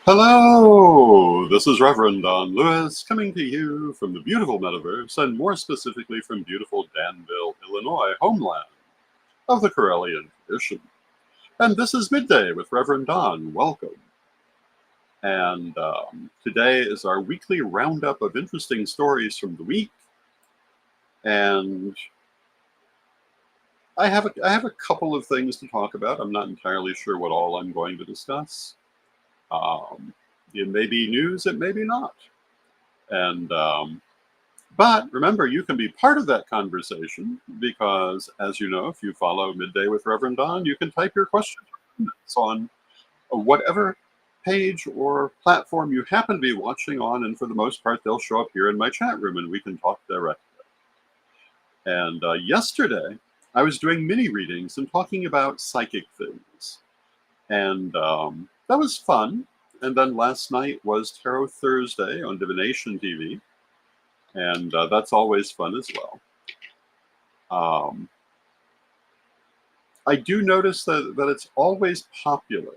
Hello, this is Reverend Don Lewis coming to you from the beautiful metaverse and more specifically from beautiful Danville, Illinois, homeland of the Corellian tradition. And this is Midday with Reverend Don. Welcome. And today is our weekly roundup of interesting stories from the week. And I have a couple of things to talk about. I'm not entirely sure what all I'm going to discuss. It may be news, it may be not. And but remember, you can be part of that conversation because, as you know, if you follow Midday with Reverend Don, you can type your questions on whatever page or platform you happen to be watching on, and for the most part, they'll show up here in my chat room, and we can talk directly. And yesterday, I was doing mini readings and talking about psychic things, and that was fun. And then last night was Tarot Thursday on Divination TV, and that's always fun as well. I do notice that it's always popular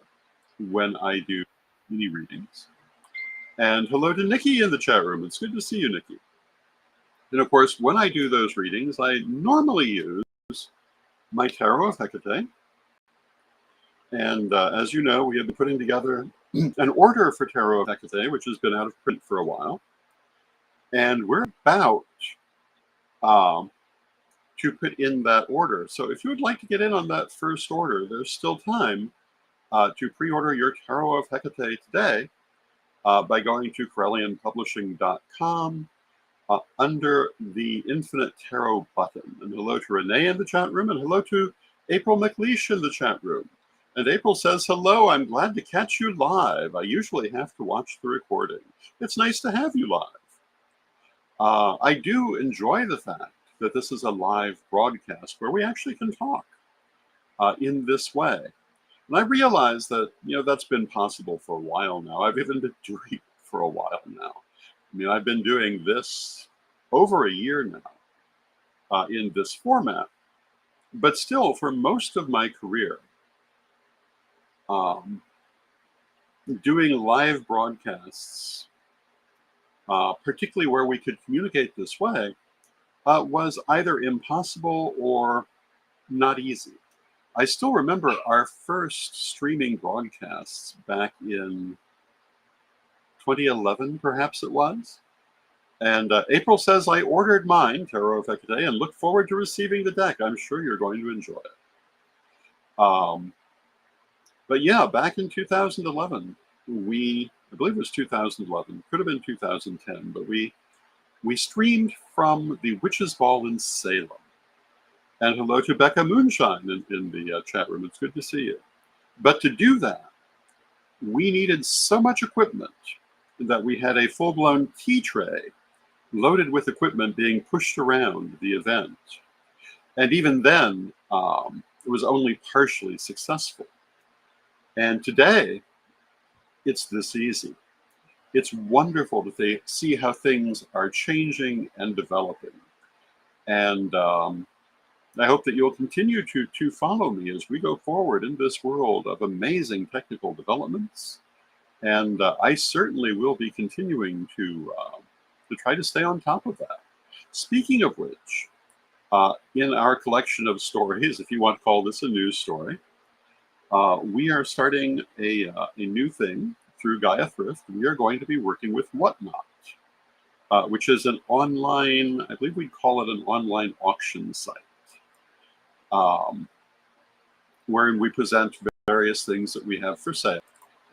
when I do mini readings. And hello to Nikki in the chat room. It's good to see you, Nikki. And of course, when I do those readings, I normally use my Tarot of Hecate. And as you know, we have been putting together an order for Tarot of Hecate, which has been out of print for a while. And we're about to put in that order. So if you would like to get in on that first order, there's still time to pre-order your Tarot of Hecate today by going to CorellianPublishing.com under the Infinite Tarot button. And hello to Renee in the chat room, and hello to April McLeish in the chat room. And April says, hello, I'm glad to catch you live. I usually have to watch the recording. It's nice to have you live. I do enjoy the fact that this is a live broadcast where we actually can talk in this way. And I realize that, that's been possible for a while now. I've even been doing it for a while now. I mean, I've been doing this over a year now in this format. But still, for most of my career, doing live broadcasts, particularly where we could communicate this way, was either impossible or not easy. I still remember our first streaming broadcasts back in 2011, perhaps it was. And April says, I ordered mine, Tarot of Hecate, and look forward to receiving the deck. I'm sure you're going to enjoy it. But yeah, back in 2011, I believe it was 2011, could have been 2010, but we streamed from the Witch's Ball in Salem. And hello to Becca Moonshine in the chat room. It's good to see you. But to do that, we needed so much equipment that we had a full-blown tea tray loaded with equipment being pushed around the event. And even then, it was only partially successful. And today, it's this easy. It's wonderful to see how things are changing and developing. And I hope that you'll continue to follow me as we go forward in this world of amazing technical developments. And I certainly will be continuing to try to stay on top of that. Speaking of which, in our collection of stories, if you want to call this a news story, we are starting a new thing through Gaia Thrift. We are going to be working with Whatnot, which is an online, I believe we'd call it an online auction site, wherein we present various things that we have for sale.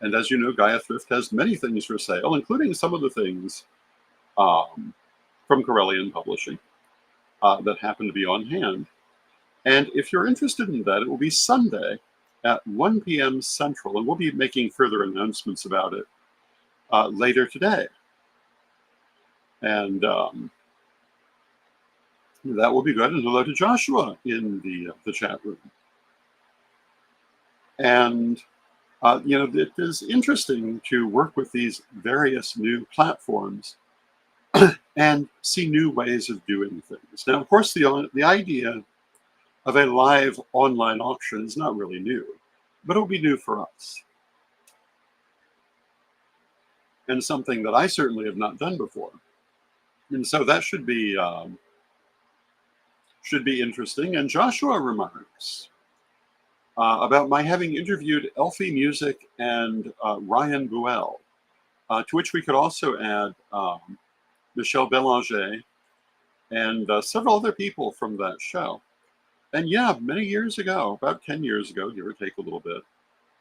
And as you know, Gaia Thrift has many things for sale, including some of the things from Corellian Publishing that happen to be on hand. And if you're interested in that, it will be Sunday at 1 p.m. Central, and we'll be making further announcements about it later today. And that will be good. And hello to Joshua in the chat room. And it is interesting to work with these various new platforms and see new ways of doing things. Now, of course, the idea of a live online auction is not really new, but it'll be new for us. and something that I certainly have not done before. And so that should be interesting. And Joshua remarks about my having interviewed Elfie Music and Ryan Buell, to which we could also add Michel Belanger and several other people from that show. And yeah, many years ago, about 10 years ago, give or take a little bit,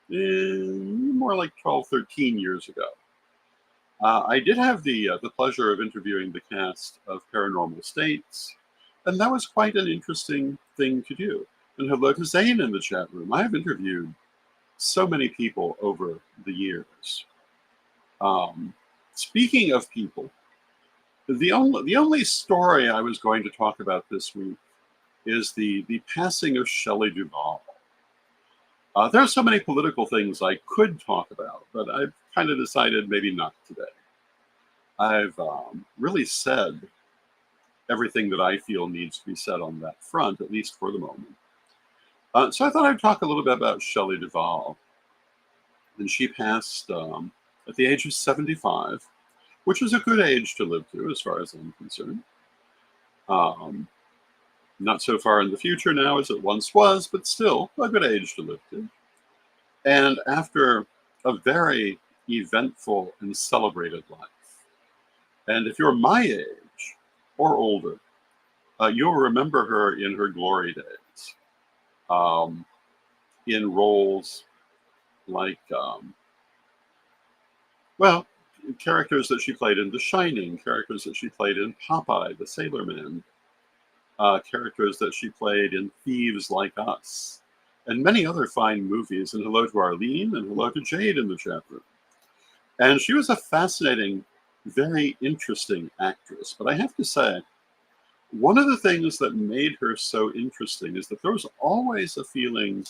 more like 12, 13 years ago, I did have the pleasure of interviewing the cast of Paranormal States, and that was quite an interesting thing to do. And hello to Zane in the chat room. I've interviewed so many people over the years. Speaking of people, the only story I was going to talk about this week is the passing of Shelley Duvall. There are so many political things I could talk about, but I've kind of decided maybe not today. I've really said everything that I feel needs to be said on that front, at least for the moment. So I thought I'd talk a little bit about Shelley Duvall. And she passed at the age of 75, which is a good age to live to, as far as I'm concerned. Not so far in the future now as it once was, but still a good age to live to. And after a very eventful and celebrated life, and if you're my age or older, you'll remember her in her glory days, in roles like, well, characters that she played in The Shining, characters that she played in Popeye, the Sailor Man, characters that she played in Thieves Like Us, and many other fine movies. And hello to Arlene, and hello to Jade in the chat room. And she was a fascinating, very interesting actress. But I have to say, one of the things that made her so interesting is that there was always a feeling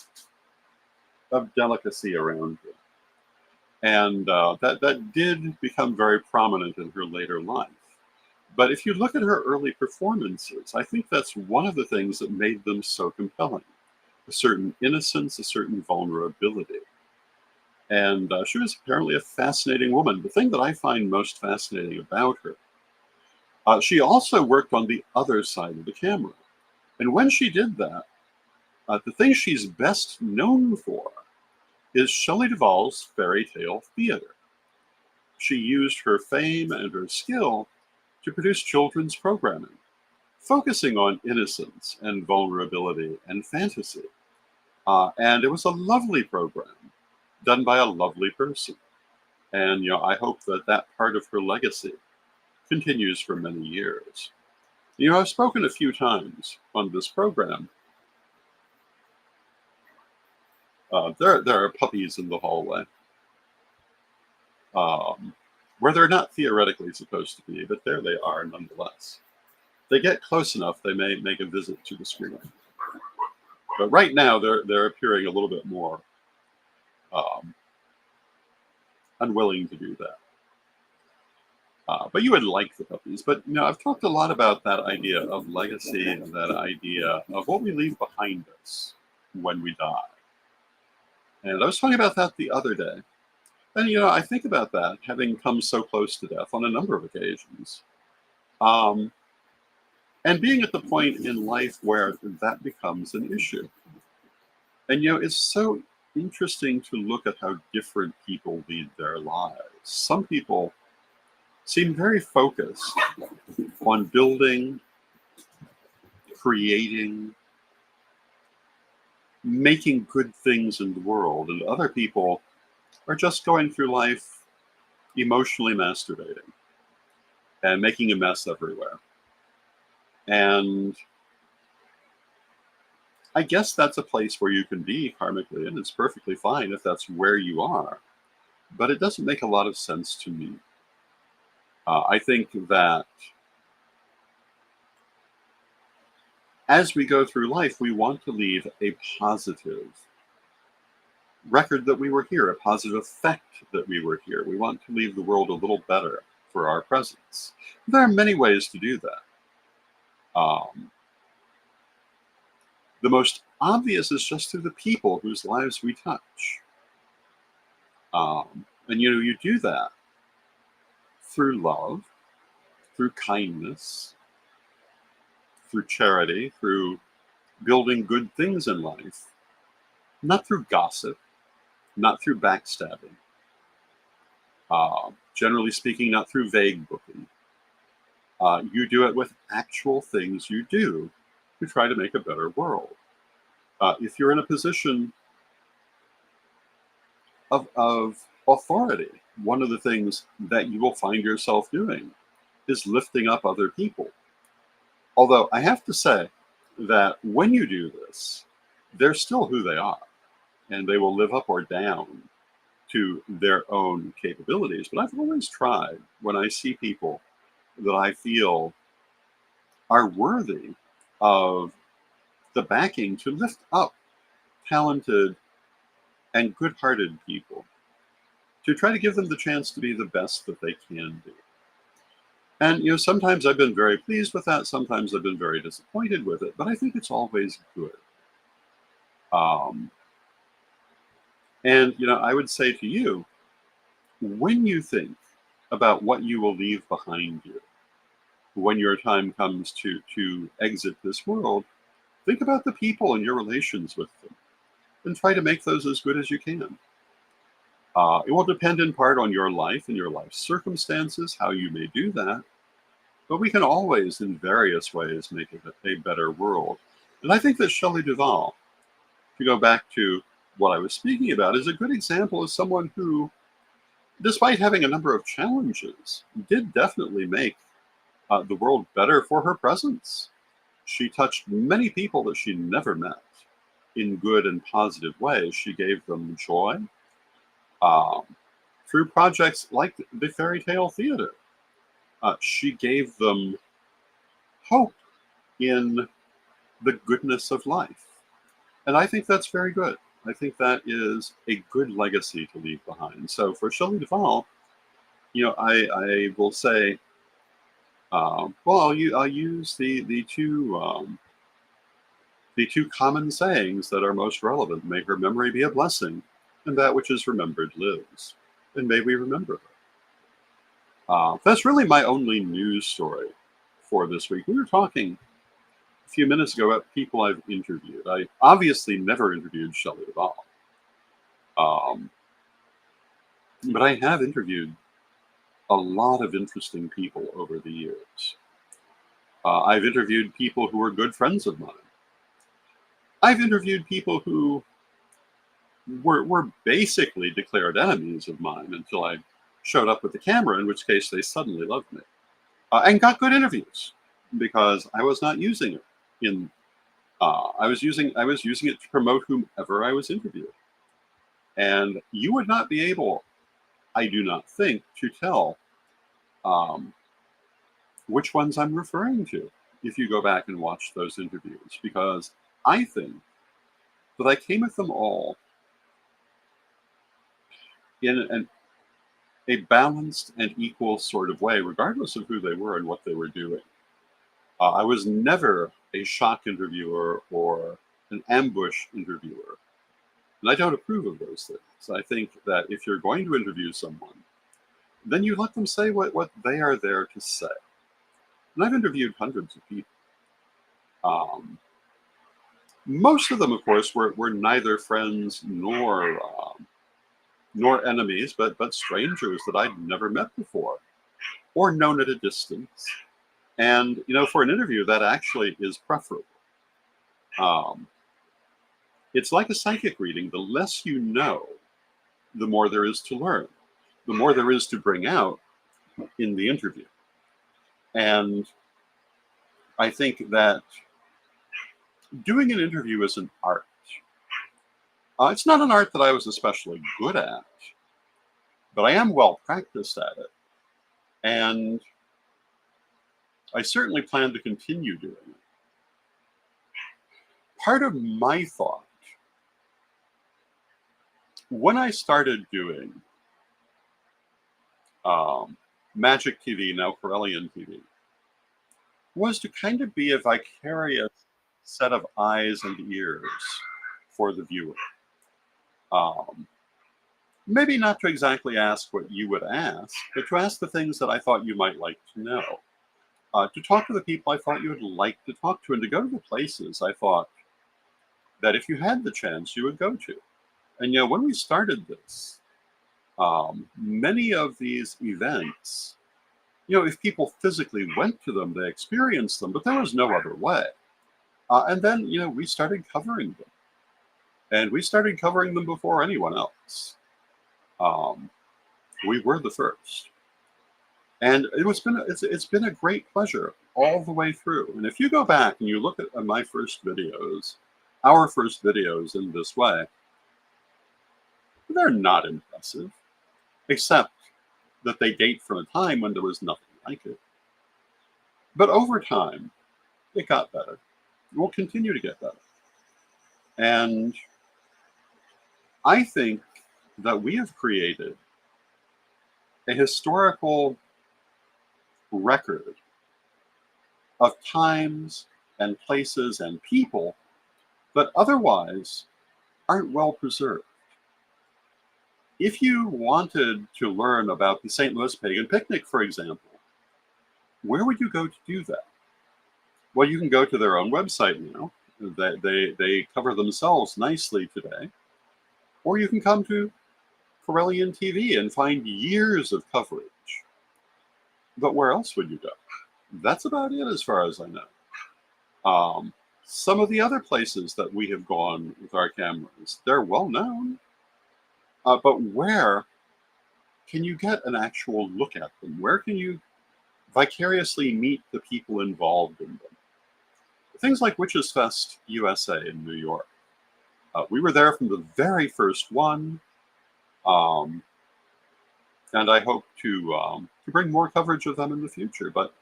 of delicacy around her. And that did become very prominent in her later life. But if you look at her early performances, I think that's one of the things that made them so compelling. A certain innocence, a certain vulnerability. And she was apparently a fascinating woman. The thing that I find most fascinating about her, she also worked on the other side of the camera. And when she did that, the thing she's best known for is Shelley Duvall's fairy tale theater. She used her fame and her skill to produce children's programming, focusing on innocence and vulnerability and fantasy. And it was a lovely program done by a lovely person. And, I hope that that part of her legacy continues for many years. I've spoken a few times on this program. There are puppies in the hallway, where they're not theoretically supposed to be, but there they are nonetheless. They get close enough, they may make a visit to the screen. But right now, they're appearing a little bit more unwilling to do that. But you would like the puppies. But I've talked a lot about that idea of legacy and that idea of what we leave behind us when we die. And I was talking about that the other day. And I think about that, having come so close to death on a number of occasions. And being at the point in life where that becomes an issue. And it's so interesting to look at how different people lead their lives. Some people seem very focused on building, creating, making good things in the world, and other people are just going through life emotionally masturbating and making a mess everywhere. And I guess that's a place where you can be karmically, and it's perfectly fine if that's where you are. But it doesn't make a lot of sense to me. I think that as we go through life, we want to leave a positive record that we were here, a positive effect that we were here. We want to leave the world a little better for our presence. There are many ways to do that. The most obvious is just through the people whose lives we touch. And you do that through love, through kindness, through charity, through building good things in life, not through gossip, not through backstabbing, generally speaking, not through vague booking. You do it with actual things you do to try to make a better world. If you're in a position of authority, one of the things that you will find yourself doing is lifting up other people. Although I have to say that when you do this, they're still who they are, and they will live up or down to their own capabilities. But I've always tried, when I see people that I feel are worthy of the backing, to lift up talented and good-hearted people, to try to give them the chance to be the best that they can be. And sometimes I've been very pleased with that. Sometimes I've been very disappointed with it. But I think it's always good. Um, and I would say to you, when you think about what you will leave behind you, when your time comes to exit this world, think about the people and your relations with them, and try to make those as good as you can. It will depend in part on your life and your life circumstances, how you may do that. But we can always, in various ways, make it a better world. And I think that Shelley Duvall, to go back to what I was speaking about, is a good example of someone who, despite having a number of challenges, did definitely make the world better for her presence. She touched many people that she never met in good and positive ways. She gave them joy um, through projects like the Fairy Tale Theater. She gave them hope in the goodness of life. And I think that's very good. I think that is a good legacy to leave behind. So for Shelley Duvall, I will say, well, I'll use the two common sayings that are most relevant. May her memory be a blessing, and that which is remembered lives. And may we remember her. That's really my only news story for this week. We were talking a few minutes ago about people I've interviewed. I obviously never interviewed Shelley Duvall, um, but I have interviewed a lot of interesting people over the years. I've interviewed people who are good friends of mine. I've interviewed people who were basically declared enemies of mine until I showed up with the camera, in which case they suddenly loved me, and got good interviews because I was not using it in. I was using it to promote whomever I was interviewing, and you would not be able, I do not think, to tell um, which ones I'm referring to if you go back and watch those interviews, because I think that I came at them all in a balanced and equal sort of way, regardless of who they were and what they were doing. I was never a shock interviewer or an ambush interviewer. And I don't approve of those things. I think that if you're going to interview someone, then you let them say what they are there to say. And I've interviewed hundreds of people. Um, Most of them, of course, were neither friends nor enemies, but strangers that I'd never met before or known at a distance. And for an interview, that actually is preferable. Um, it's like a psychic reading. The less you know, the more there is to learn, the more there is to bring out in the interview. And I think that doing an interview is an art. It's not an art that I was especially good at, but I am well practiced at it. And I certainly plan to continue doing it. Part of my thought, when I started doing Magic TV, now Corellian TV, was to kind of be a vicarious set of eyes and ears for the viewer. Um, Maybe not to exactly ask what you would ask, but to ask the things that I thought you might like to know. To talk to the people I thought you would like to talk to, and to go to the places I thought that if you had the chance, you would go to. And when we started this, many of these events, if people physically went to them, they experienced them, but there was no other way. And then, we started covering them, and we started covering them before anyone else. Um, we were the first, and it's been a great pleasure all the way through. And if you go back and you look at my first videos, our first videos in this way, they're not impressive, except that they date from a time when there was nothing like it. But over time, it got better. It will continue to get better. And I think that we have created a historical record of times and places and people that otherwise aren't well preserved. If you wanted to learn about the St. Louis Pagan Picnic, for example, where would you go to do that? Well, you can go to their own website now. They cover themselves nicely today. Or you can come to Corellian TV and find years of coverage. But where else would you go? That's about it as far as I know. Some of the other places that we have gone with our cameras, they're well known. But where can you get an actual look at them? Where can you vicariously meet the people involved in them? Things like Witches Fest USA in New York. We were there from the very first one, and I hope to bring more coverage of them in the future. But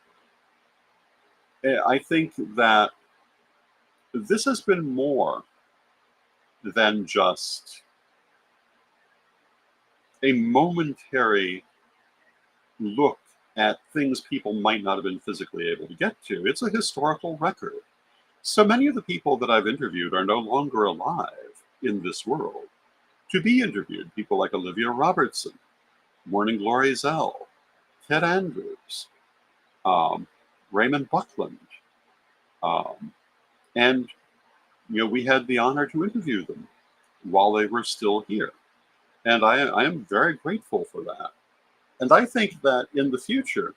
I think that this has been more than just a momentary look at things people might not have been physically able to get to. It's a historical record. So many of the people that I've interviewed are no longer alive in this world to be interviewed. People like Olivia Robertson, Morning Glory Zell, Ted Andrews, Raymond Buckland. And, we had the honor to interview them while they were still here. And I am very grateful for that. And I think that in the future,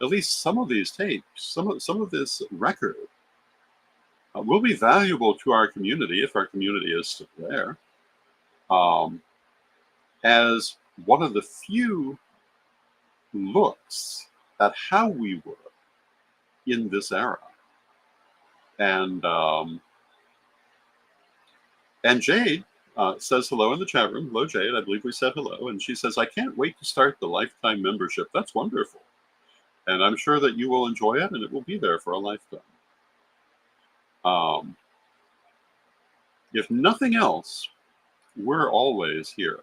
at least some of these tapes, some of this record will be valuable to our community, if our community is still there, as one of the few looks at how we were in this era. And Jade says hello in the chat room. Hello, Jade. I believe we said hello. And she says, I can't wait to start the lifetime membership. That's wonderful. And I'm sure that you will enjoy it, and it will be there for a lifetime. If nothing else, we're always here.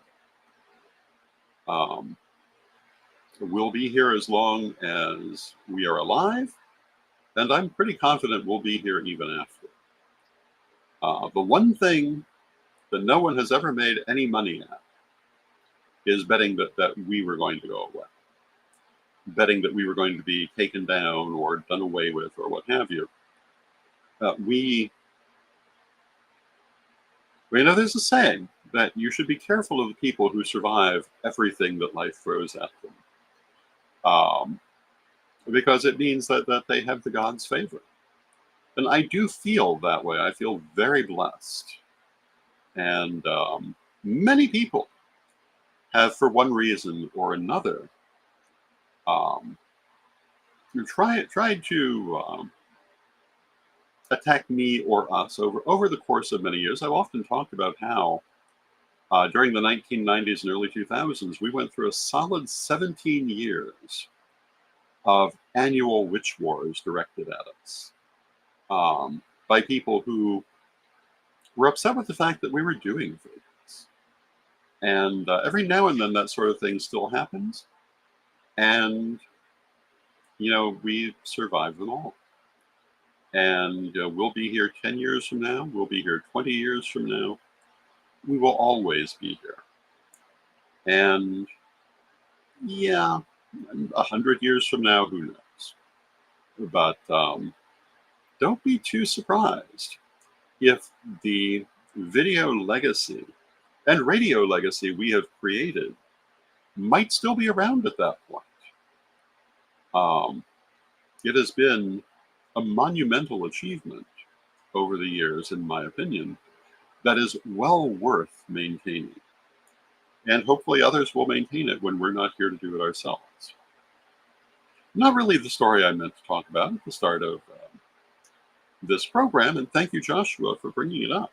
We'll be here as long as we are alive, and I'm pretty confident we'll be here even after. The one thing that no one has ever made any money at is betting that we were going to go away, betting that we were going to be taken down or done away with or what have you. There's a saying that you should be careful of the people who survive everything that life throws at them, because it means that they have the God's favor. And I do feel that way. I feel very blessed. And many people have, for one reason or another, tried to attack me or us over the course of many years. I've often talked about how during the 1990s and early 2000s, we went through a solid 17 years of annual witch wars directed at us by people who were upset with the fact that we were doing things. And every now and then that sort of thing still happens. And, we survive them all. And we'll be here 10 years from now. We'll be here 20 years from now. We will always be here. And yeah, 100 years from now, who knows? But don't be too surprised if the video legacy and radio legacy we have created might still be around at that point. Um, it has been a monumental achievement over the years, in my opinion, that is well worth maintaining. And hopefully others will maintain it when we're not here to do it ourselves. Not really the story I meant to talk about at the start of this program, and thank you, Joshua, for bringing it up.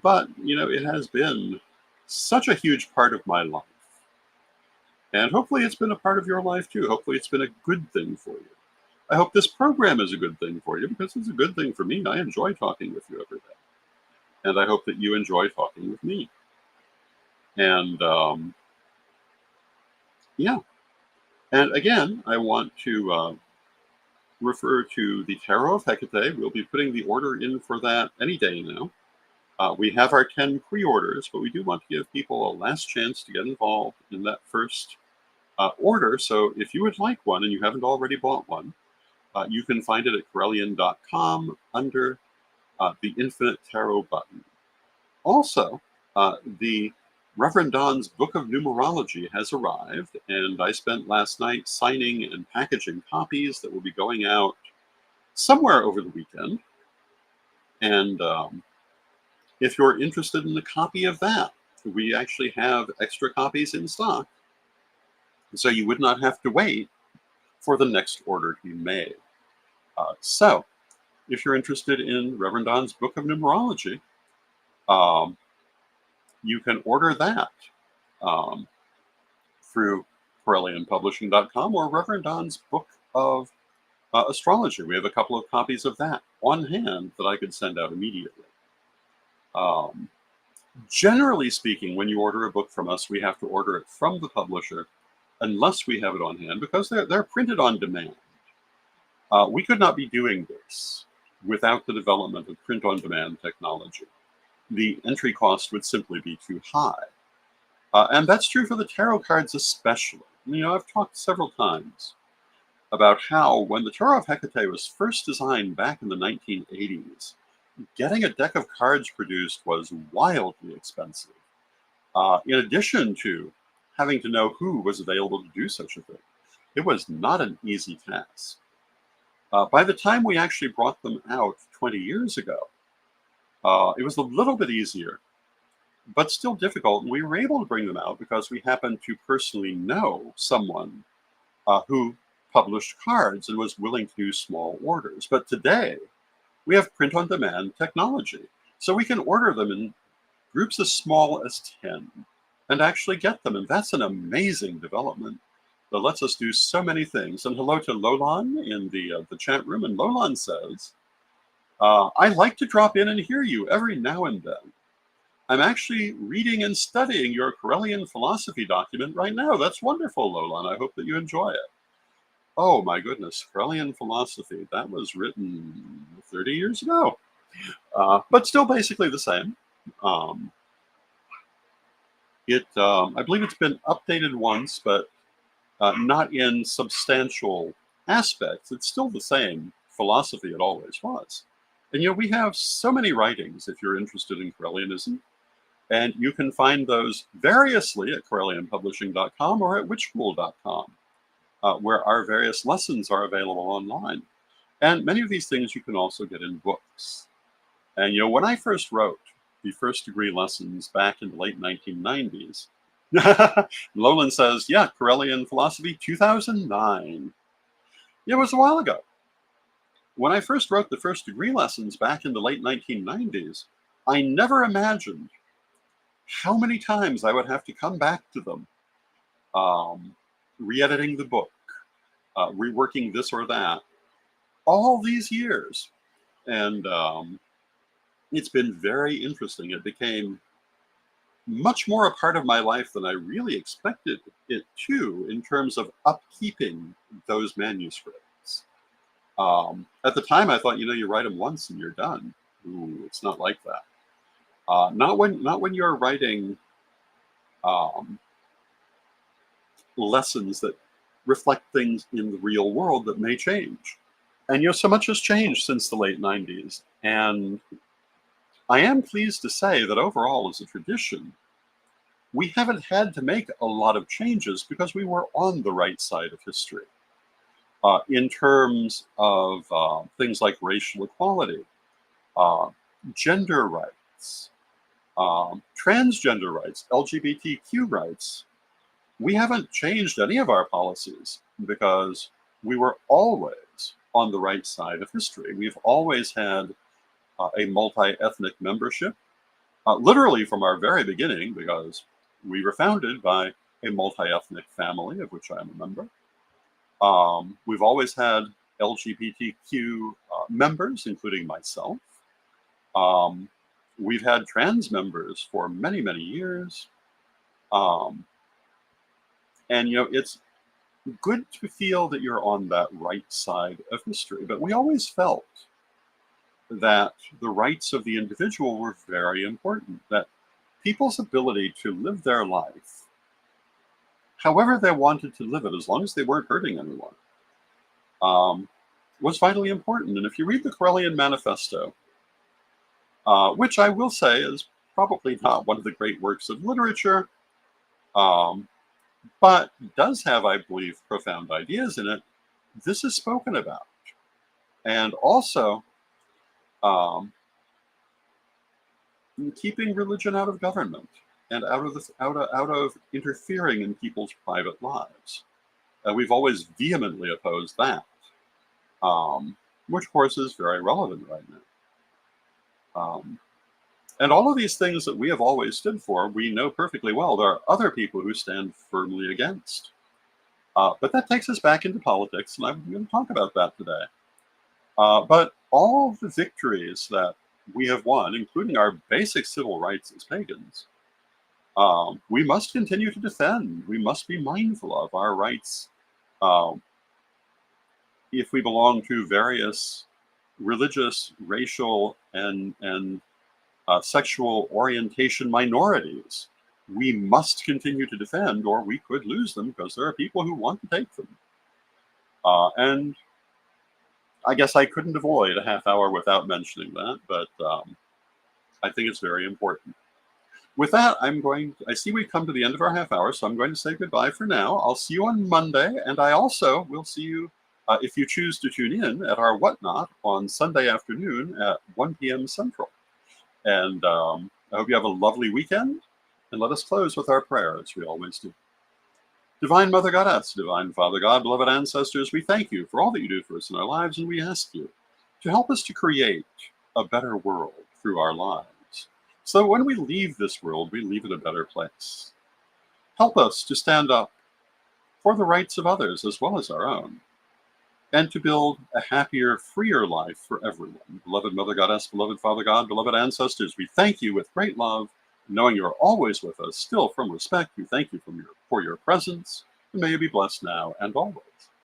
But, it has been such a huge part of my life. And hopefully it's been a part of your life too. Hopefully it's been a good thing for you. I hope this program is a good thing for you because it's a good thing for me. I enjoy talking with you every day. And I hope that you enjoy talking with me. And yeah. And again, I want to refer to the Tarot of Hecate. We'll be putting the order in for that any day now. We have our 10 pre-orders, but we do want to give people a last chance to get involved in that first order. So if you would like one and you haven't already bought one, you can find it at Corellian.com under the Infinite Tarot button. Also, the Reverend Don's Book of Numerology has arrived, and I spent last night signing and packaging copies that will be going out somewhere over the weekend. And if you're interested in a copy of that, we actually have extra copies in stock, so you would not have to wait for the next order to be made. So, if you're interested in Reverend Don's Book of Numerology, you can order that through CorellianPublishing.com or Reverend Don's Book of Astrology. We have a couple of copies of that on hand that I could send out immediately. Generally speaking, when you order a book from us, we have to order it from the publisher unless we have it on hand because they're printed on demand. We could not be doing this without the development of print-on-demand technology. The entry cost would simply be too high. And that's true for the tarot cards especially. I've talked several times about how when the Tarot of Hecate was first designed back in the 1980s, getting a deck of cards produced was wildly expensive. In addition to having to know who was available to do such a thing, it was not an easy task. By the time we actually brought them out 20 years ago, it was a little bit easier, but still difficult. And we were able to bring them out because we happened to personally know someone who published cards and was willing to do small orders. But today, we have print-on-demand technology. So we can order them in groups as small as 10 and actually get them. And that's an amazing development that lets us do so many things. And hello to Lolan in the chat room. And Lolan says, I like to drop in and hear you every now and then. I'm actually reading and studying your Corellian philosophy document right now. That's wonderful, Lolan. I hope that you enjoy it. Oh my goodness, Corellian philosophy. That was written 30 years ago, but still basically the same. I believe it's been updated once, but not in substantial aspects. It's still the same philosophy it always was. And we have so many writings if you're interested in Corellianism, and you can find those variously at CorellianPublishing.com or at witchpool.com. Where our various lessons are available online. And many of these things you can also get in books. And, when I first wrote the first degree lessons back in the late 1990s, Lolan says, yeah, Corellian philosophy, 2009. It was a while ago. When I first wrote the first degree lessons back in the late 1990s, I never imagined how many times I would have to come back to them. Re-editing the book, reworking this or that, all these years. And it's been very interesting. It became much more a part of my life than I really expected it to in terms of upkeeping those manuscripts. At the time, I thought, you write them once and you're done. Ooh, it's not like that. Not when you're writing um, lessons that reflect things in the real world that may change. And so much has changed since the late 90s. And I am pleased to say that overall, as a tradition, we haven't had to make a lot of changes because we were on the right side of history in terms of things like racial equality, uh, gender rights, transgender rights, LGBTQ rights. We haven't changed any of our policies because we were always on the right side of history. We've always had a multi ethnic membership, literally from our very beginning, because we were founded by a multi ethnic family, of which I am a member. We've always had LGBTQ members, including myself. Um, we've had trans members for many, many years. Um, and, it's good to feel that you're on that right side of history. But we always felt that the rights of the individual were very important, that people's ability to live their life however they wanted to live it, as long as they weren't hurting anyone, um, was vitally important. And if you read the Corellian Manifesto, which I will say is probably not one of the great works of literature, um, but does have, I believe, profound ideas in it, this is spoken about. And also, um, keeping religion out of government and out of interfering in people's private lives. We've always vehemently opposed that, which of course is very relevant right now. And all of these things that we have always stood for, we know perfectly well there are other people who stand firmly against. But that takes us back into politics, and I'm going to talk about that today. But all the victories that we have won, including our basic civil rights as pagans, we must continue to defend. We must be mindful of our rights um, if we belong to various religious, racial, and sexual orientation minorities. We must continue to defend, or we could lose them because there are people who want to take them. And I guess I couldn't avoid a half hour without mentioning that, but I think it's very important. With that, I see we've come to the end of our half hour, so I'm going to say goodbye for now. I'll see you on Monday, and I also will see you, if you choose to tune in, at our Whatnot on Sunday afternoon at 1 p.m. Central. And I hope you have a lovely weekend, and let us close with our prayer, as we always do. Divine Mother Goddess, Divine Father God, beloved ancestors, we thank you for all that you do for us in our lives, and we ask you to help us to create a better world through our lives. So when we leave this world, we leave it a better place. Help us to stand up for the rights of others as well as our own, and to build a happier, freer life for everyone. Beloved Mother Goddess, beloved Father God, beloved ancestors, we thank you with great love, knowing you are always with us, still from respect. We thank you for your presence, and may you be blessed now and always.